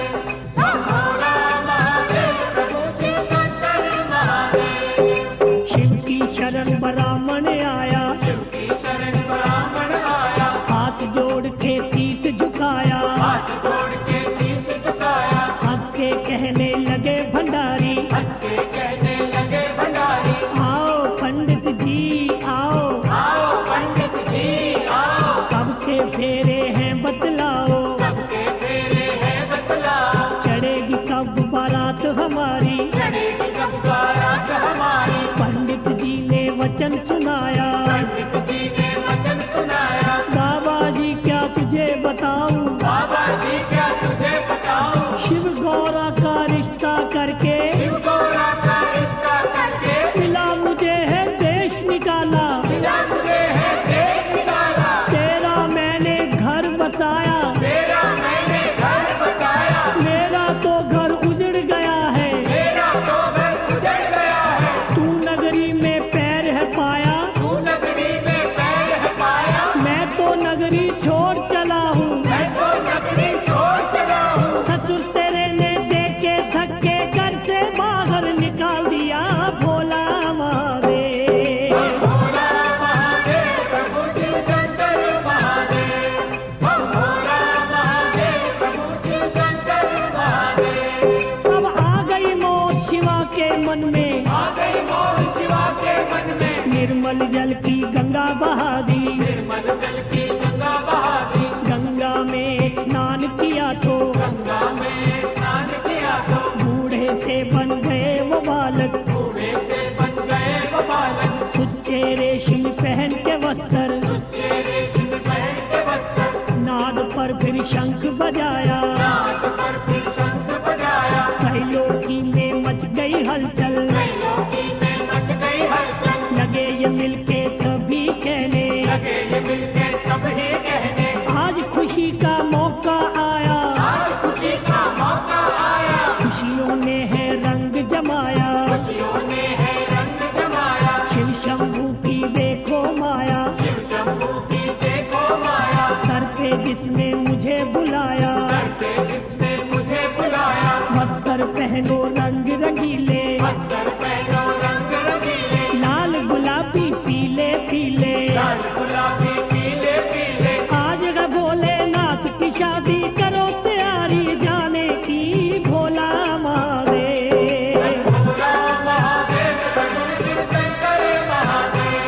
भोला महादेव प्रभु शिव शंकर महादेव। शिव की शरण ब्राह्मण आया, शिव की शरण ब्राह्मण आया, हाथ जोड़ के शीश झुकाया, हाथ जोड़ के शीश झुकाया, हंस के कहने लगे भंडारी, हंस के कहने लगे भंडारी, आओ पंडित जी आओ, आओ पंडित जी आओ, कब के फेरे हैं बतलाओ, सबके फेरे हैं बतलाओ, चढ़ेगी कब बारात हमारी। चढ़ेगी कब बारात हमारी। पंडित जी ने वचन सुनाया, पंडित जी ने वचन सुनाया, बाबा जी क्या तुझे बताऊं, बाबा जी क्या तुझे बताऊं, शिव गौरा का रिश्ता करके शिव गौरा का रिश्ता करके मिला मुझे है देश निकाला, मिला मुझे है देश निकाला, तेरा मैंने घर बसाया, तेरा मैंने घर बसाया, मेरा तो घर उजड़ गया है, मेरा तो घर उजड़ गया है, तू नगरी में पैर है पाया, तू नगरी में पैर है पाया, मैं तो नगरी छोड़ चला हूँ, मैं तो नगरी छोड़ चला हूँ, ससुर तेरे ने देके धक्के घर से बाहर निकाल दिया भोला महादेव। भोला महादेव प्रभु शिव शंकर महादेव, भोला महादेव प्रभु शिव शंकर महादेव। अब आ गई मौत शिवा के मन में, आ गई मौत शिवा के मन में, निर्मल जल की गंगा बहा दी, निर्मल जल की गंगा बहा दी, गंगा में स्नान किया तो गंगा में स्नान किया तो बूढ़े से बन गए वो बालक, बूढ़े से बन गए वो बालक, सुच्चे रेशम पहन के वस्त्र, सुच्चे रेशम पहन के वस्त्र, नाद पर फिर शंख बजाया, नाद पर फिर शंख बजाया, त्रैलोकी में मच गई हलचल, त्रैलोकी में मच गई हलचल, लगे ये मिलके सभी कहने, लगे ये मिलके सब ही कहने, आज खुशी का मौका आया, आज खुशी का मौका आया, खुशियों ने है रंग जमाया, खुशियों ने है रंग जमाया, शिव शंभू की देखो माया, शिव शंभू की देखो माया, सर पे जिसने मुझे बुलाया, करके जिसने मुझे बुलाया, वस्त्र पहनो रंग रंगीले, वस्त्र पहनो रंग रंगीले, लाल गुलाबी पीले पीले, लाल गुलाबी पीले पीले, आज है भोलेनाथ की शादी, करो तैयारी जाने की भोला महादेव। भोला महादेव प्रभु शिव शंकर महादेव,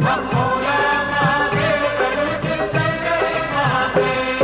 भोला महादेव प्रभु शिव शंकर महादेव।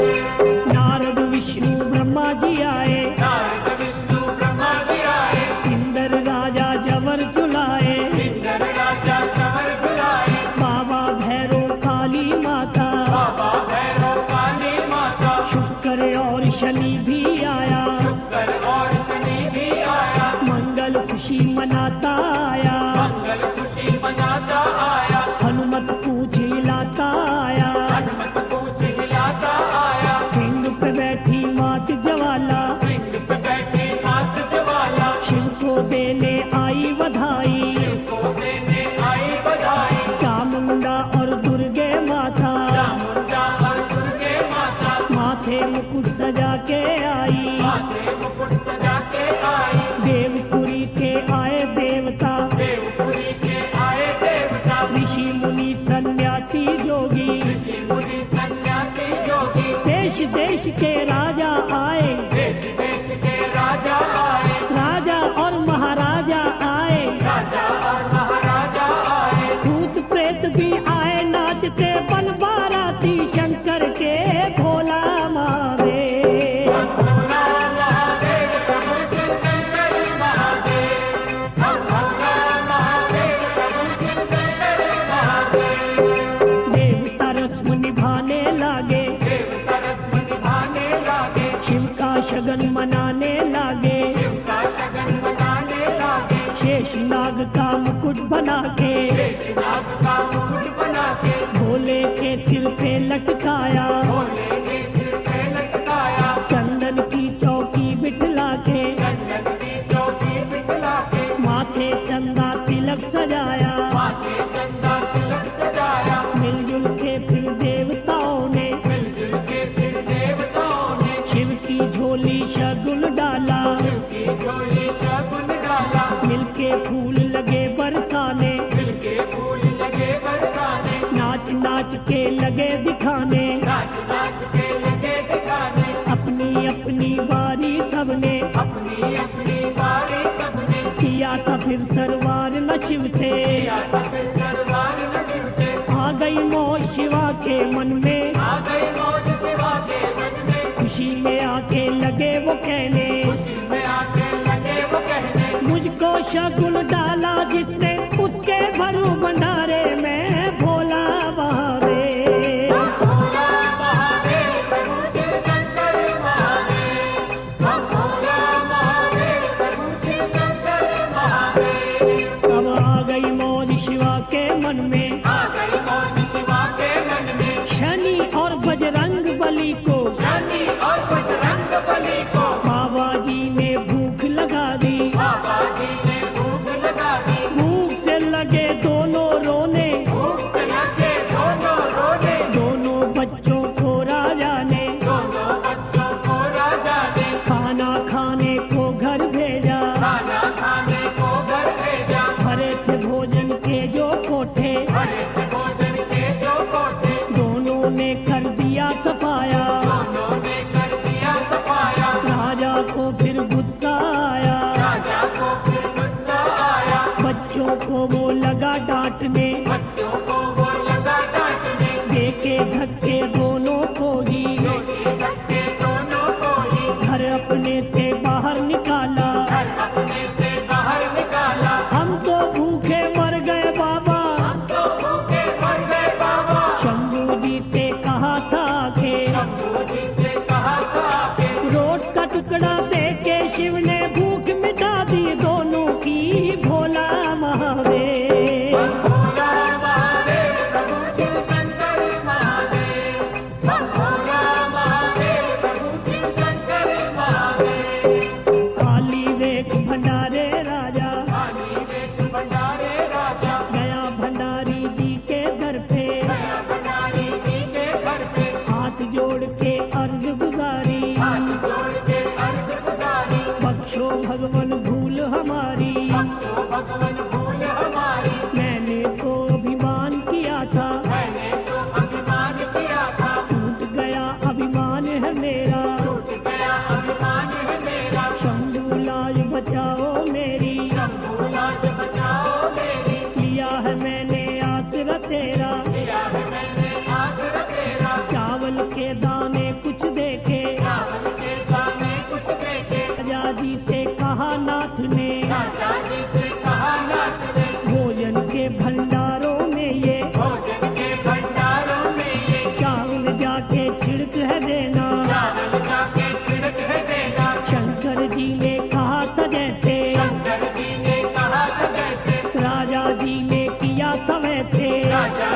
शगन मनाने लागे, शिव का शगन मनाने लागे, शेषनाग का मुकुट बना के, शेषनाग का मुकुट बना के, भोले के सिर पे लटकाया, भोले के सिर पे लटकाया, चंदन की चौकी बिठला के, चंदन की चौकी बिठला के, माथे चंदा तिलक सजाया, माथे चंदा तिलक सजाया, मिलजुल के फिर देवताओं ने, मिलजुल के फिर देवताओं ने, शिव की झोली शगुन डाला, शिव की झोली शगुन डाला, मिलके फूल लगे बरसाने, मिलके फूल लगे बरसाने, नाच नाच के लगे दिखाने, नाच नाच के लगे दिखाने, अपनी अपनी बारी सबने अपनी अपनी बारी सबने, किया था फिर सरवार न शिव से, किया था फिर सरवार न शिव से, आ गई मोह शिवा के मन में, आ गई मौज शिवा के मन में, खुशी में आके लगे वो कहने, खुशी में आके लगे वो कहने, मुझको शगुन डाला जिसने उसके भरू भंडारे में भोला महादेव। भोला महादेव प्रभु शिव शंकर महादेव, भोला महादेव प्रभु शिव शंकर महादेव, अब आ गई मौज शिवा के मन में, आ गई मौज शिवा के मन में, शनि और बजरंग बली को शनि और बजरंग बली को बाबा जी ने भूख लगा दी, बाबा जी ने भूख लगा दी, भूख से लगे दोनों रोने, भूख से लगे दोनों रोने, दोनों बच्चों को राजा ने दोनों बच्चों को राजा ने खाना खाने को घर भेजा, खाना खाने को घर भेजा, भरे थे भोजन के जो कोठे, भरे थे भोजन के जो कोठे, दोनों ने कर दिया सफाया, दोनों ने कर दिया सफाया, राजा को फिर गुस्सा आया, राजा को फिर गुस्सा आया, बच्चों को वो लगा डांटने, बच्चों को वो लगा डांटने, देके धक्के दोनों को ही, देखे धक्के दोनों को ही, घर अपने से बाहर निकाला, घर अपने से बाहर निकाला, हम तो भूखे मर गए बाबा, हम तो भूखे मर गए बाबा, शंभू जी से कहा था के, शंभू जी से कहा था कि रोट का टुकड़ा देके शिव ने भूख मिटा दी दोनों की, भोला महादेव। भोला महादेव प्रभु शिव शंकर महादेव, भोला महादेव प्रभु शिव शंकर महादेव, काली वेक भंडारे राजा काली वेद भंडारे राजा, गया भंडारी जी के दर पे, गया भंडारी जी के घर पे, हाथ जोड़ के अर्ज गुजारी, हाथ जोड़ के अर्ज गुजारी, बख्शो भगवन भूल हमारी, बख्शो भगवन भूल हमारी, मैंने तो अभिमान किया था, मैंने तो अभिमान किया था, टूट गया अभिमान है मेरा, टूट गया अभिमान है मेरा, शंभू लाज बचाओ मेरी, शंभू लाज बचाओ मेरी, लिया है मैंने आसरा तेरा, लिया है मैंने आसरा तेरा, चावल के दाने कुछ देखे, चावल के दाने कुछ देखे, राजा जी से कहा नाथ ने, राजा जी से कहा नाथ ने, भोजन के भंडारों में ये भोजन के भंडारों में ये चावल जाके छिड़क है देना, चावल जाके छिड़क है देना, शंकर जी ने कहा था जैसे, शंकर जी ने कहा था जैसे, राजा जी ने किया था वैसे, राजा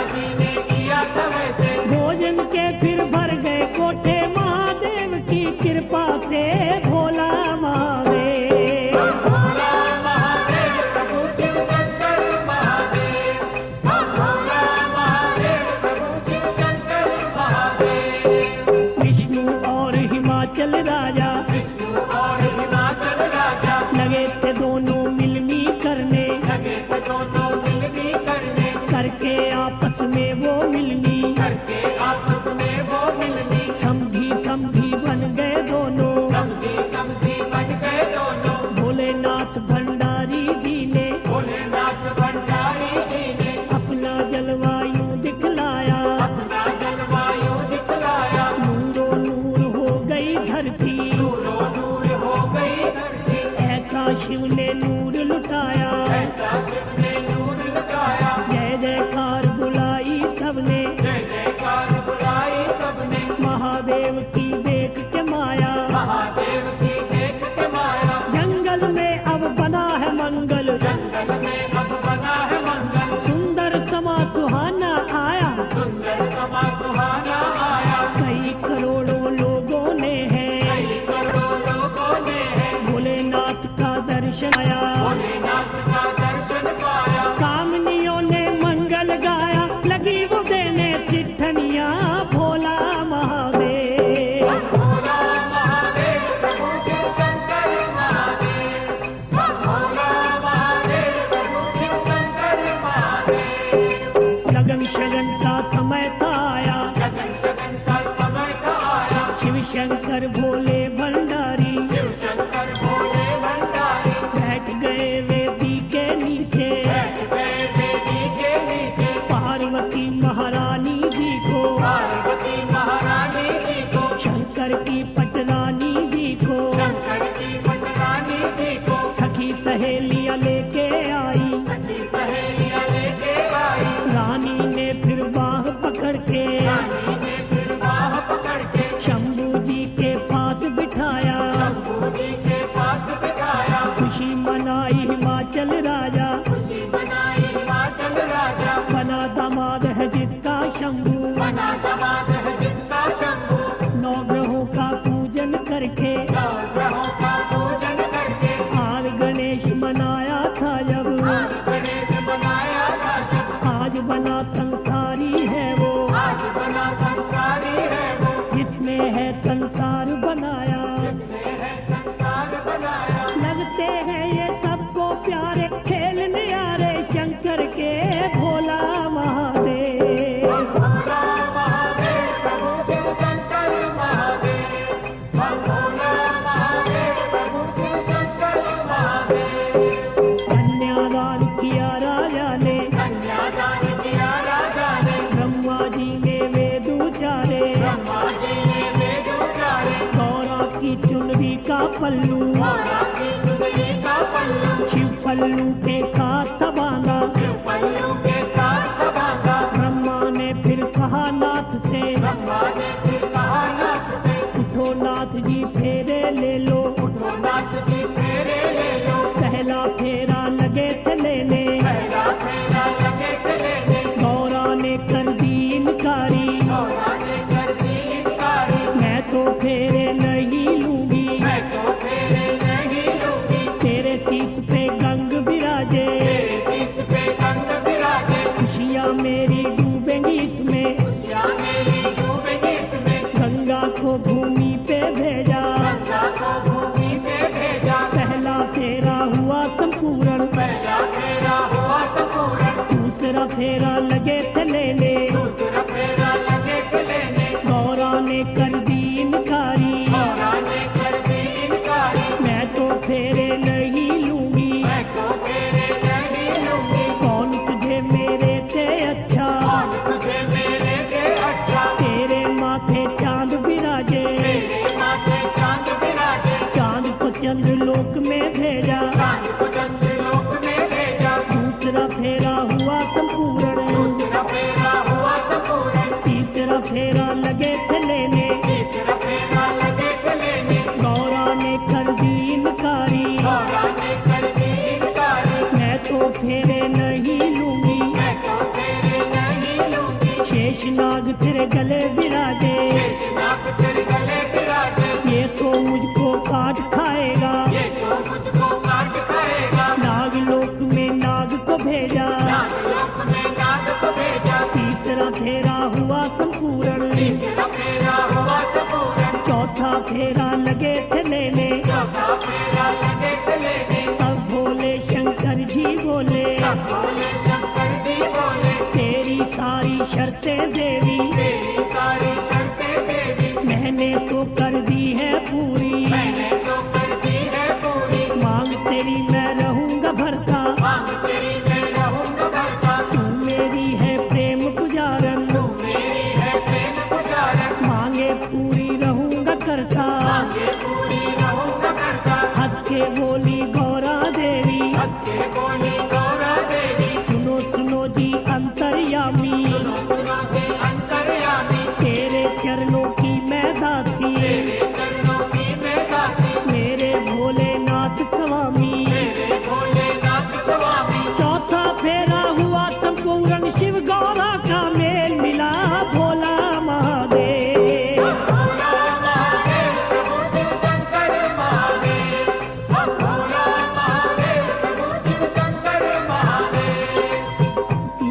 आज बना संसारी है वो, आज बना संसारी है वो, जिसने है संसार बनाया। जिसने है संसार बनाया। लगते हैं ये सबको प्यारे, खेल न्यारे शंकर के भोला महादेव। भोला महादेव प्रभु शिव शंकर महादेव, भोला महादेव प्रभु शिव शंकर महादेव। कन्यादान किया राजा ने, कन्यादान किया राजा ने, ब्रह्मा जी ने वेद उचारे, ब्रह्मा जी ने वेद उचारे, गौरा की चुनरी का पल्लू, गौरा की चुनरी का पल्लू, शिव पल्लू के साथ बांधा। शिव पल्लू के साथ बांधा। ब्रह्मा ने फिर कहा नाथ से, ब्रह्मा ने फिर कहा नाथ से, उठो नाथ जी फेरे ले लो। उठो नाथ जी फेरे ले लो। पहला फेरा लगे थे लेने, पहला फेरा लगे थे लेने, गौरा ने कर दी इनकारी, गौरा ने कर दी इनकारी। मैं तो फेरे नहीं लूंगी, मैं तो फेरे नहीं लूंगी। तेरे शीश पे गंग विराजे, तेरे शीश पे गंग विराजे, खुशियाँ मेरी डूबेंगी इसमें। खुशियाँ मेरी डूबेंगी इसमें। गंगा को भूमि पे भेजा, गंगा को भूमि पे भेजा। पहला फेरा हुआ संपूर्ण, पहला फेरा हुआ संपूर्ण। दूसरा फेरा लगे थे लेने, दूसरा फेरा लगे थे लेने, गौरा ने कर दी इनकारी। गौरा ने कर दी इनकारी। मैं तो फेरे नहीं लूंगी, मैं तो फेरे नहीं लूंगी। कौन तुझे मेरे से अच्छा, कौन तुझे मेरे से अच्छा। तेरे माथे चांद विराजे, तेरे माथे चांद विराजे, चांद को चंद्रलोक में भेजा। चांद को चंद्रलोक में भेजा। दूसरा फेरा हुआ संपूर्ण, दूसरा फेरा हुआ संपूर्ण। तीसरा फेरा लगे थे लेने, तीसरा फेरा लगे थे लेने, गौरा ने कर दी इनकारी। गौरा ने कर दी इनकारी। मैं तो फेरे नहीं लूंगी, मैं तो फेरे नहीं लूंगी। शेषनाग तेरे गले विराजे, शेषनाग तेरे गले विराजे, ये तो मुझको काट खाएगा। ये तो मुझको काट खाएगा। नागलोक में नाग को भेजा, नागलोक में नाग को भेजा। तीसरा फेरा हुआ संपूर्ण, तीसरा फेरा हुआ संपूर्ण। चौथा फेरा लगे थे लेने, चौथा फेरा लगे थे लेने, तब भोले शंकर जी बोले, तब भोले शंकर जी बोले, तेरी सारी शर्तें देवी तेरी सारी शर्तें देवी, मैंने तो कर दी है पूरी। मैंने तो कर दी है पूरी। मांग तेरी मैं रहूंगा भरता, मांग तेरी मैं रहूंगा भरता। तू मेरी है प्रेम पुजारन, तू मेरी है प्रेम पुजारन। मांगे पूरी रहूंगा करता। मांगे पूरी रहूंगा करता। हंस के बोली गौरा देवी, हंस के बोली गौरा देवी, सुनो सुनो जी अंतर्यामी, सुनो सुनो जी अंतर्यामी, तेरे चरणों की मैं दासी, तेरे चरणों की मैं दासी, मेरे भोलेनाथ स्वामी। मेरे भोलेनाथ स्वामी। चौथा फेरा हुआ संपूर्ण, शिव गौरा का मेल मिला भोला महादेव। भोला महादेव प्रभु शिव शंकर महादेव, भोला महादेव प्रभु शिव शंकर महादेव।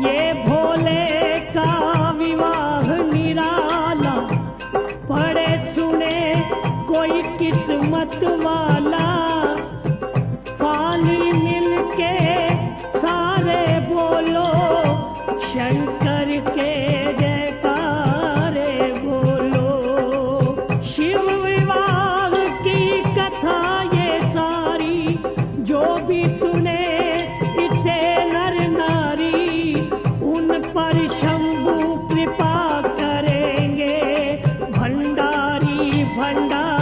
ये भोले का विवाह निराला, पढ़े सुने कोई किस्मत वाला, पानी मिलके सारे बोलो शंकर के जयकारे बोलो। शिव विवाह की कथा ये सारी, जो भी सुने इसे नर नारी, उन पर शंभु कृपा करेंगे भंडारी भंडारी।